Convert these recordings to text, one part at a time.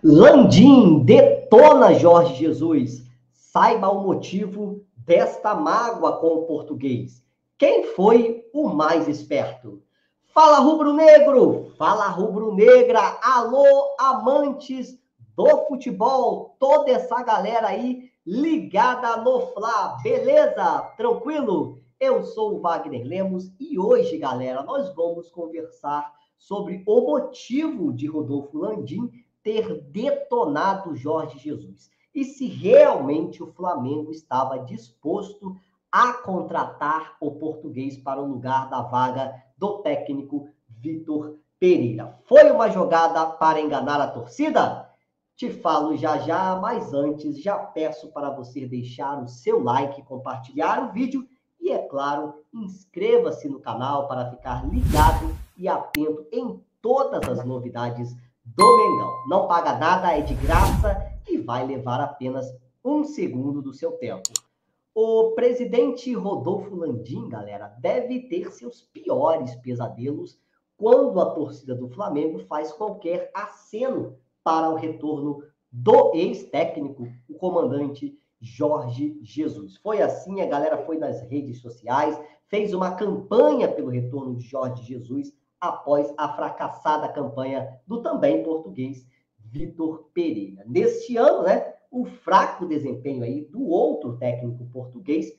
Landim detona Jorge Jesus. Saiba o motivo desta mágoa com o português. Quem foi o mais esperto? Fala rubro-negro, fala rubro-negra, alô amantes do futebol, toda essa galera aí ligada no Fla, beleza? Tranquilo? Eu sou o Wagner Lemos e hoje, galera, nós vamos conversar sobre o motivo de Rodolfo Landim ter detonado Jorge Jesus. E se realmente o Flamengo estava disposto a contratar o português para o lugar da vaga do técnico Vitor Pereira. Foi uma jogada para enganar a torcida? Te falo já já, mas antes já peço para você deixar o seu like, compartilhar o vídeo e, é claro, inscreva-se no canal para ficar ligado e atento em todas as novidades do Mengão. Não paga nada, é de graça e vai levar apenas um segundo do seu tempo. O presidente Rodolfo Landim, galera, deve ter seus piores pesadelos quando a torcida do Flamengo faz qualquer aceno para o retorno do ex-técnico, o comandante Jorge Jesus. Foi assim, a galera foi nas redes sociais, fez uma campanha pelo retorno de Jorge Jesus após a fracassada campanha do também português Vitor Pereira. Neste ano, né, o fraco desempenho aí do outro técnico português,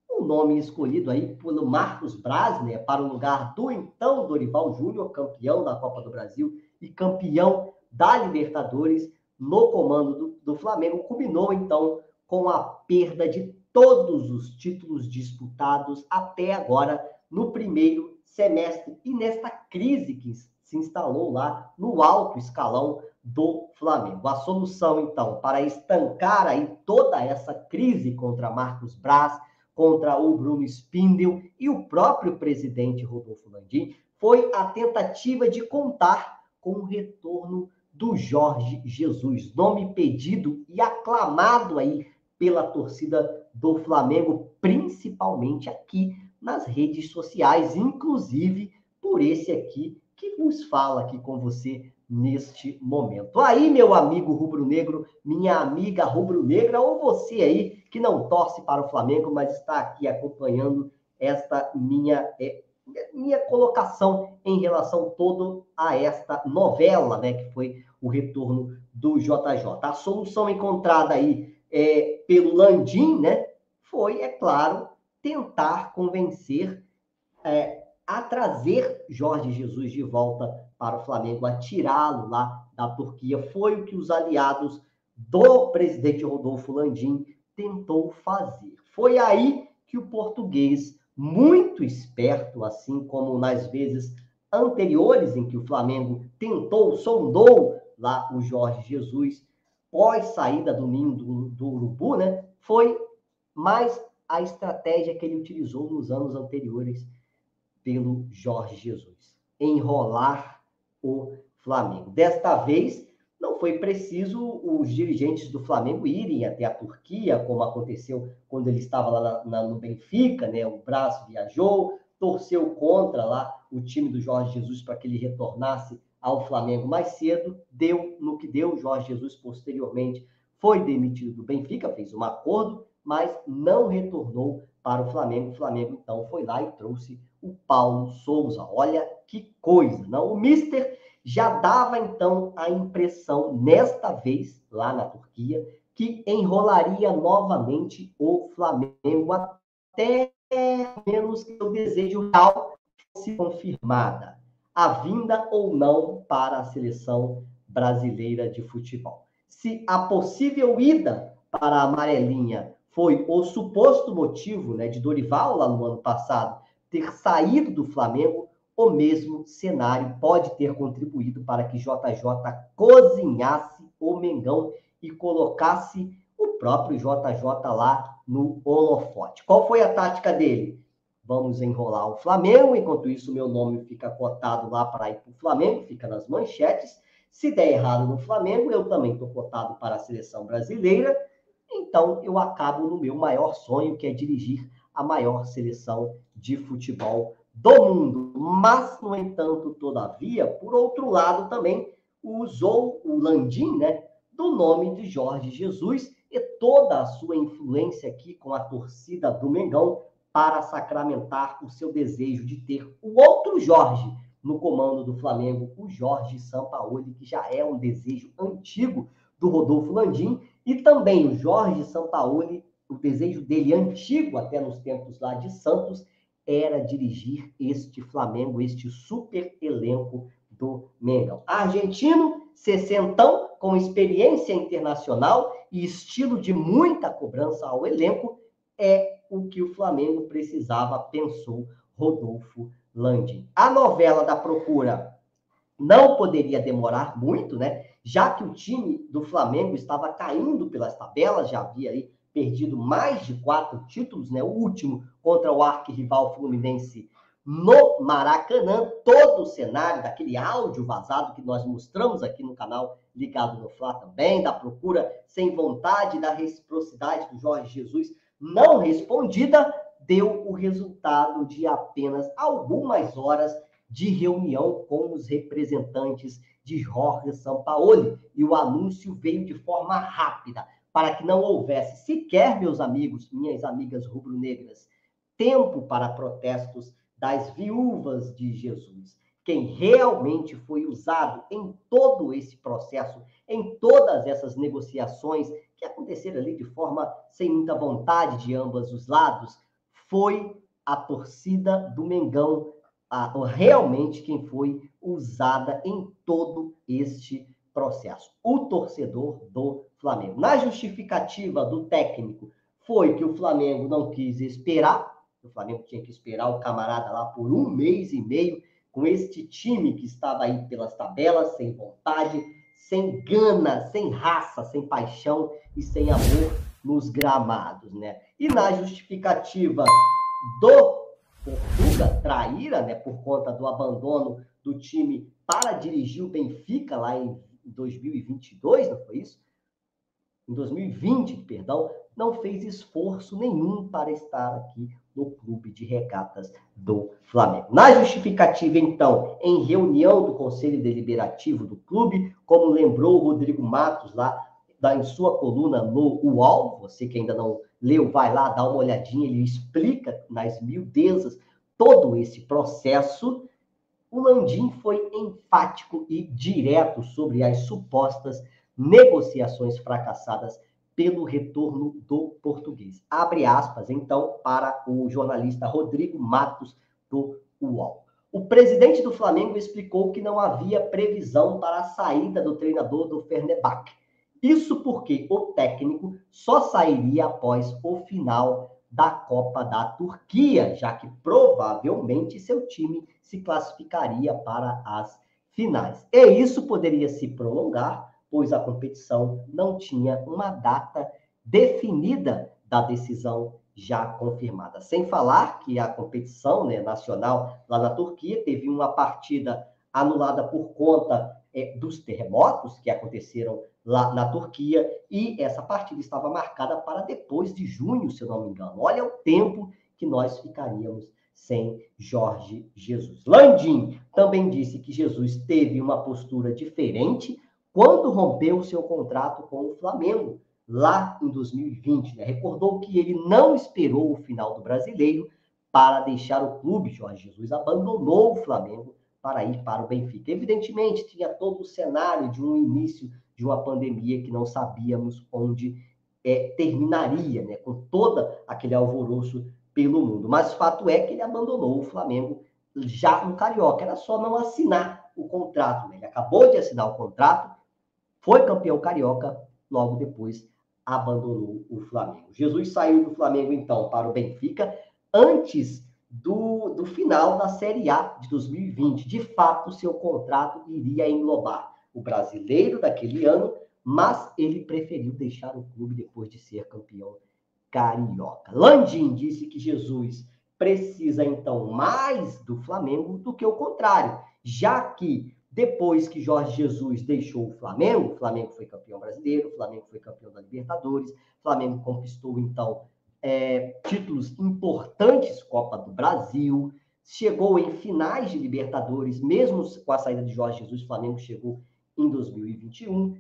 o nome escolhido aí pelo Marcos Braz, né, para o lugar do então Dorival Júnior, campeão da Copa do Brasil e campeão da Libertadores no comando do Flamengo, culminou então com a perda de todos os títulos disputados até agora no primeiro semestre e nesta crise que se instalou lá no alto escalão do Flamengo. A solução, então, para estancar aí toda essa crise contra Marcos Braz, contra o Bruno Spindel e o próprio presidente Rodolfo Landim, foi a tentativa de contar com o retorno do Jorge Jesus, nome pedido e aclamado aí pela torcida do Flamengo, principalmente aqui nas redes sociais, inclusive por esse aqui que vos fala aqui com você neste momento. Aí, meu amigo rubro-negro, minha amiga rubro-negra, ou você aí que não torce para o Flamengo, mas está aqui acompanhando esta minha colocação em relação todo a esta novela, né, que foi o retorno do JJ. A solução encontrada aí pelo Landim, né, foi, é claro, tentar convencer a trazer Jorge Jesus de volta para o Flamengo, a tirá-lo lá da Turquia. Foi o que os aliados do presidente Rodolfo Landim tentou fazer. Foi aí que o português, muito esperto, assim como nas vezes anteriores em que o Flamengo tentou, sondou lá o Jorge Jesus, pós saída do ninho do Urubu, né? Foi mais a estratégia que ele utilizou nos anos anteriores pelo Jorge Jesus. Enrolar o Flamengo. Desta vez, não foi preciso os dirigentes do Flamengo irem até a Turquia, como aconteceu quando ele estava lá no Benfica, né? O Braz viajou, torceu contra lá o time do Jorge Jesus para que ele retornasse ao Flamengo mais cedo, deu no que deu. O Jorge Jesus, posteriormente, foi demitido do Benfica, fez um acordo, mas não retornou para o Flamengo. O Flamengo, então, foi lá e trouxe o Paulo Souza. Olha que coisa, não? O Mister já dava, então, a impressão, nesta vez, lá na Turquia, que enrolaria novamente o Flamengo até menos que o desejo real fosse confirmada. A vinda ou não para a seleção brasileira de futebol. Se a possível ida para a amarelinha foi o suposto motivo, né, de Dorival lá no ano passado ter saído do Flamengo, o mesmo cenário pode ter contribuído para que JJ cozinhasse o Mengão e colocasse o próprio JJ lá no holofote. Qual foi a tática dele? Vamos enrolar o Flamengo, enquanto isso meu nome fica cotado lá para ir para o Flamengo, fica nas manchetes. Se der errado no Flamengo, eu também estou cotado para a seleção brasileira, então eu acabo no meu maior sonho, que é dirigir a maior seleção de futebol do mundo. Mas, no entanto, todavia, por outro lado também, usou o Landim, né, do nome de Jorge Jesus e toda a sua influência aqui com a torcida do Mengão para sacramentar o seu desejo de ter o outro Jorge no comando do Flamengo, o Jorge Sampaoli, que já é um desejo antigo do Rodolfo Landim, e também o Jorge Sampaoli, o desejo dele antigo, até nos tempos lá de Santos, era dirigir este Flamengo, este super elenco do Mengão. Argentino, sessentão, com experiência internacional e estilo de muita cobrança ao elenco, é o que o Flamengo precisava, pensou Rodolfo Landim. A novela da procura não poderia demorar muito, né? Já que o time do Flamengo estava caindo pelas tabelas, já havia aí perdido mais de 4 títulos, né? O último contra o arquirrival Fluminense no Maracanã. Todo o cenário daquele áudio vazado que nós mostramos aqui no canal Ligado no Fla também, da procura sem vontade, da reciprocidade do Jorge Jesus não respondida, deu o resultado de apenas algumas horas de reunião com os representantes de Jorge Sampaoli. E o anúncio veio de forma rápida, para que não houvesse sequer, meus amigos, minhas amigas rubro-negras, tempo para protestos das viúvas de Jesus. Quem realmente foi usado em todo esse processo, em todas essas negociações que aconteceram ali de forma sem muita vontade de ambos os lados, foi a torcida do Mengão, realmente quem foi usada em todo este processo. O torcedor do Flamengo. Na justificativa do técnico foi que o Flamengo não quis esperar, o Flamengo tinha que esperar o camarada lá por 1 mês e meio, com este time que estava aí pelas tabelas, sem vontade, sem gana, sem raça, sem paixão e sem amor nos gramados, né? E na justificativa do Portuga, traíra, né, por conta do abandono do time para dirigir o Benfica lá em 2022, não foi isso? Em 2020, perdão, não fez esforço nenhum para estar aqui no Clube de Regatas do Flamengo. Na justificativa, então, em reunião do Conselho Deliberativo do clube, como lembrou o Rodrigo Matos lá em sua coluna no UOL, você que ainda não leu, vai lá, dá uma olhadinha, ele explica nas miudezas todo esse processo. O Landim foi enfático e direto sobre as supostas negociações fracassadas pelo retorno do português. Abre aspas, então, para o jornalista Rodrigo Matos, do UOL. O presidente do Flamengo explicou que não havia previsão para a saída do treinador do Fenerbahçe. Isso porque o técnico só sairia após o final da Copa da Turquia, já que provavelmente seu time se classificaria para as finais. E isso poderia se prolongar, pois a competição não tinha uma data definida da decisão já confirmada. Sem falar que a competição, né, nacional lá na Turquia teve uma partida anulada por conta dos terremotos que aconteceram lá na Turquia, e essa partida estava marcada para depois de junho, se eu não me engano. Olha o tempo que nós ficaríamos sem Jorge Jesus. Landim também disse que Jesus teve uma postura diferente quando rompeu seu contrato com o Flamengo, lá em 2020. Né? Recordou que ele não esperou o final do Brasileiro para deixar o clube. Jorge Jesus abandonou o Flamengo para ir para o Benfica. Evidentemente, tinha todo o cenário de um início de uma pandemia que não sabíamos onde terminaria, né? Com todo aquele alvoroço pelo mundo. Mas o fato é que ele abandonou o Flamengo já no Carioca. Era só não assinar o contrato. Né? Ele acabou de assinar o contrato, foi campeão carioca, logo depois abandonou o Flamengo. Jesus saiu do Flamengo, então, para o Benfica, antes do final da Série A de 2020. De fato, seu contrato iria englobar o brasileiro daquele ano, mas ele preferiu deixar o clube depois de ser campeão carioca. Landim disse que Jesus precisa, então, mais do Flamengo do que o contrário, já que depois que Jorge Jesus deixou o Flamengo foi campeão brasileiro, o Flamengo foi campeão da Libertadores, o Flamengo conquistou, então, títulos importantes, Copa do Brasil, chegou em finais de Libertadores, mesmo com a saída de Jorge Jesus, o Flamengo chegou em 2021,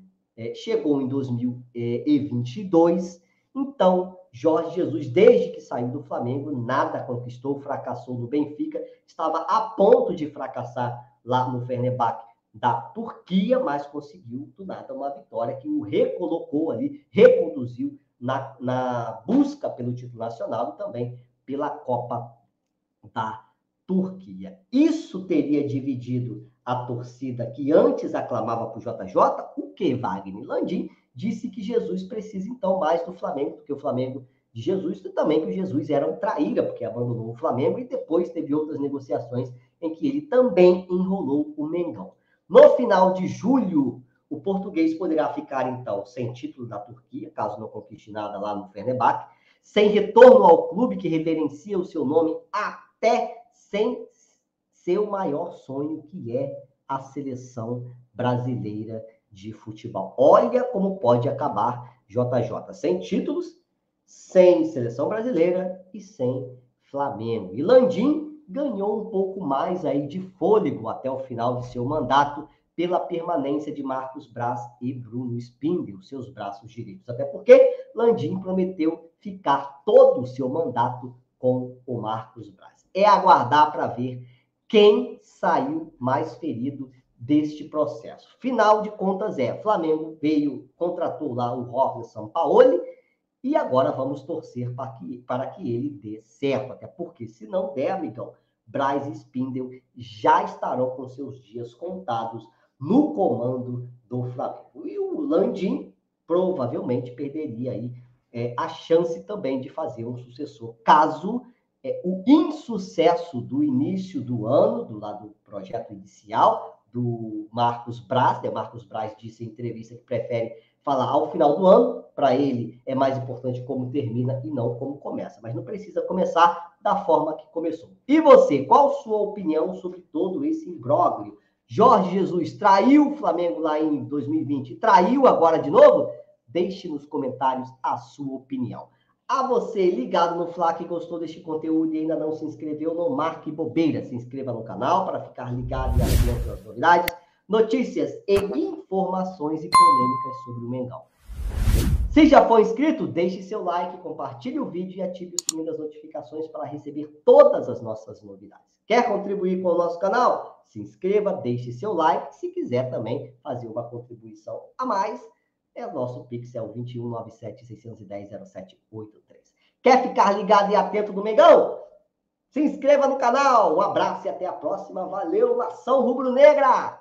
chegou em 2022. Então, Jorge Jesus, desde que saiu do Flamengo, nada conquistou, fracassou no Benfica, estava a ponto de fracassar lá no Fenerbahçe da Turquia, mas conseguiu, do nada, uma vitória que o recolocou ali, reconduziu na busca pelo título nacional e também pela Copa da Turquia. Isso teria dividido a torcida que antes aclamava por JJ, o que Wagner Landim disse que Jesus precisa então mais do Flamengo do que o Flamengo de Jesus, e também que o Jesus era um traíra, porque abandonou o Flamengo e depois teve outras negociações em que ele também enrolou o Mengão. No final de julho, o português poderá ficar, então, sem título da Turquia, caso não conquiste nada lá no Fenerbahçe, sem retorno ao clube que reverencia o seu nome, até sem seu maior sonho, que é a seleção brasileira de futebol. Olha como pode acabar JJ, sem títulos, sem seleção brasileira e sem Flamengo. E Landim ganhou um pouco mais aí de fôlego até o final de seu mandato pela permanência de Marcos Braz e Bruno Spindel, seus braços direitos. Até porque Landim prometeu ficar todo o seu mandato com o Marcos Braz. É aguardar para ver quem saiu mais ferido deste processo. Final de contas Flamengo contratou lá o Jorge Sampaoli, e agora vamos torcer para que ele dê certo, até porque se não der, amigão, Braz e Spindel já estarão com seus dias contados no comando do Flamengo. E o Landim provavelmente perderia aí a chance também de fazer um sucessor, caso o insucesso do início do ano, do lado do projeto inicial do Marcos Braz, Marcos Braz disse em entrevista que prefere falar ao final do ano, para ele é mais importante como termina e não como começa, mas não precisa começar da forma que começou. E você, qual sua opinião sobre todo esse imbróglio? Jorge Jesus traiu o Flamengo lá em 2020, traiu agora de novo? Deixe nos comentários a sua opinião. A você ligado no Fla, que gostou deste conteúdo e ainda não se inscreveu, não marque bobeira. Se inscreva no canal para ficar ligado e atento às novidades, notícias e informações e polêmicas sobre o Mengão. Se já for inscrito, deixe seu like, compartilhe o vídeo e ative o sininho das notificações para receber todas as nossas novidades. Quer contribuir com o nosso canal? Se inscreva, deixe seu like. Se quiser também fazer uma contribuição a mais, o nosso Pixel 2197-610-0783. Quer ficar ligado e atento no Mengão? Se inscreva no canal. Um abraço e até a próxima. Valeu, nação rubro-negra!